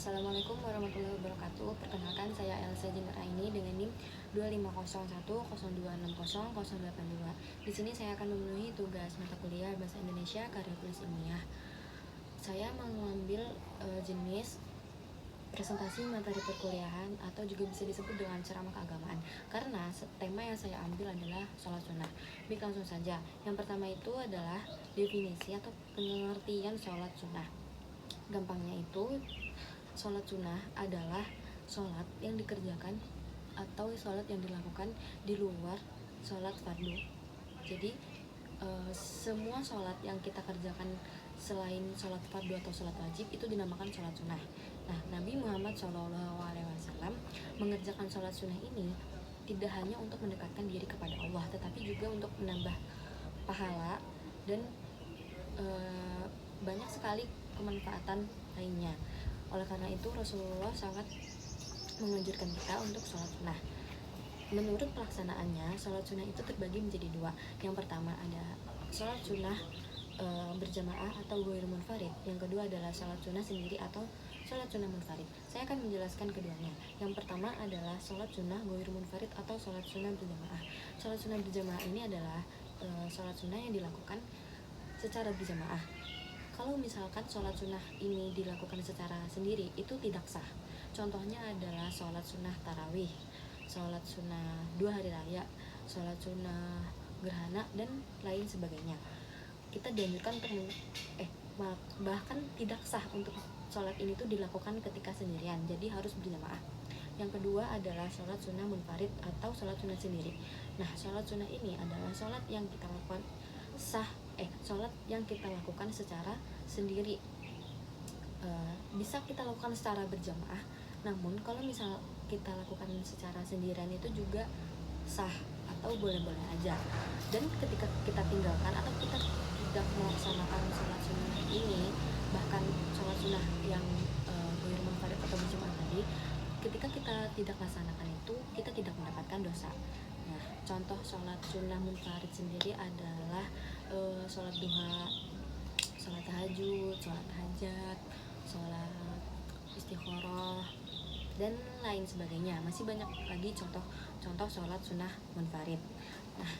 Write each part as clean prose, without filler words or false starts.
Assalamualaikum warahmatullahi wabarakatuh. Perkenalkan, saya Elsa Jeneraini dengan NIM 25010260082. Di sini saya akan memenuhi tugas mata kuliah Bahasa Indonesia Karya Tulis Ilmiah. Saya mengambil jenis presentasi materi perkuliahan atau juga bisa disebut dengan ceramah keagamaan, karena tema yang saya ambil adalah sholat sunnah. Baik, langsung saja. Yang pertama itu adalah definisi atau pengertian sholat sunnah. Gampangnya itu, sholat sunnah adalah sholat yang dikerjakan atau sholat yang dilakukan di luar sholat fardu. Jadi semua sholat yang kita kerjakan selain sholat fardu atau sholat wajib itu dinamakan sholat sunnah. Nah, Nabi Muhammad SAW mengerjakan sholat sunnah ini tidak hanya untuk mendekatkan diri kepada Allah, tetapi juga untuk menambah pahala dan banyak sekali kemanfaatan lainnya. Oleh karena itu, Rasulullah sangat menganjurkan kita untuk sholat sunnah. Menurut pelaksanaannya, sholat sunnah itu terbagi menjadi dua. Yang pertama ada sholat sunnah berjamaah atau ghair munfarid. Yang kedua adalah sholat sunnah sendiri atau sholat sunnah munfarid. Saya akan menjelaskan keduanya. Yang pertama adalah sholat sunnah ghair munfarid atau sholat sunnah berjamaah. Sholat sunnah berjamaah ini adalah sholat sunnah yang dilakukan secara berjamaah. Kalau misalkan sholat sunnah ini dilakukan secara sendiri, itu tidak sah. Contohnya adalah sholat sunnah tarawih, sholat sunnah 2 hari raya, sholat sunnah gerhana, dan lain sebagainya. Kita dianjurkan untuk bahkan tidak sah untuk sholat ini tuh dilakukan ketika sendirian, jadi harus berjamaah. Yang kedua adalah sholat sunnah munfarid atau sholat sunnah sendiri. Nah, sholat sunnah ini adalah sholat yang kita lakukan sholat yang kita lakukan secara sendiri. Bisa kita lakukan secara berjamaah, namun kalau misal kita lakukan secara sendirian itu juga sah atau boleh-boleh aja. Dan ketika kita tinggalkan atau kita tidak melaksanakan sholat sunnah ini, bahkan sholat sunnah yang ghair munfarid atau berjamaah tadi, ketika kita tidak laksanakan itu, kita tidak mendapatkan dosa. Nah, contoh sholat sunnah munfarid sendiri adalah sholat duha, sholat tahajud, sholat hajat, sholat istikharah, dan lain sebagainya. Masih banyak lagi contoh sholat sunnah munfarid. Nah,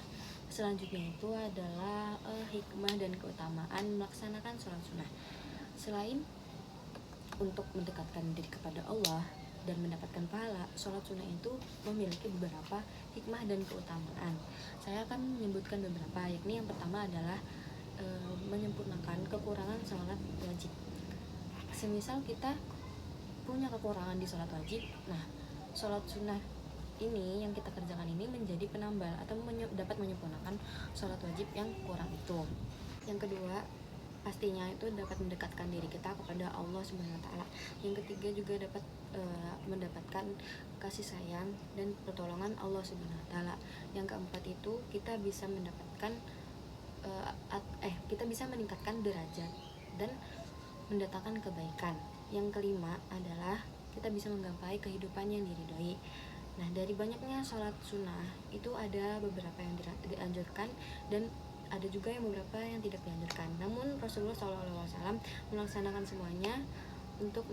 selanjutnya itu adalah hikmah dan keutamaan melaksanakan sholat sunnah. Selain untuk mendekatkan diri kepada Allah dan mendapatkan pahala, sholat sunnah itu memiliki beberapa hikmah dan keutamaan. Saya akan menyebutkan beberapa, yakni yang pertama adalah menyempurnakan kekurangan sholat wajib. Semisal kita punya kekurangan di sholat wajib, nah sholat sunnah ini yang kita kerjakan ini menjadi penambal atau dapat menyempurnakan sholat wajib yang kurang itu. Yang kedua, pastinya itu dapat mendekatkan diri kita kepada Allah SWT. Yang ketiga juga dapat mendapatkan kasih sayang dan pertolongan Allah SWT. Yang keempat itu kita bisa mendapatkan kita bisa meningkatkan derajat dan mendatangkan kebaikan. Yang kelima adalah kita bisa menggapai kehidupan yang diridhoi. Nah, dari banyaknya sholat sunnah itu ada beberapa yang dianjurkan dan ada juga yang beberapa yang tidak dianjurkan. Namun Rasulullah SAW melaksanakan semuanya untuk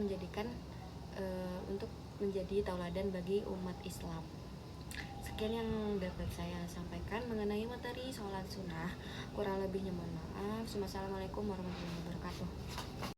menjadi tauladan bagi umat Islam. Sekian yang dapat saya sampaikan mengenai materi sholat sunnah. Kurang lebihnya mohon maaf. Wassalamualaikum warahmatullahi wabarakatuh.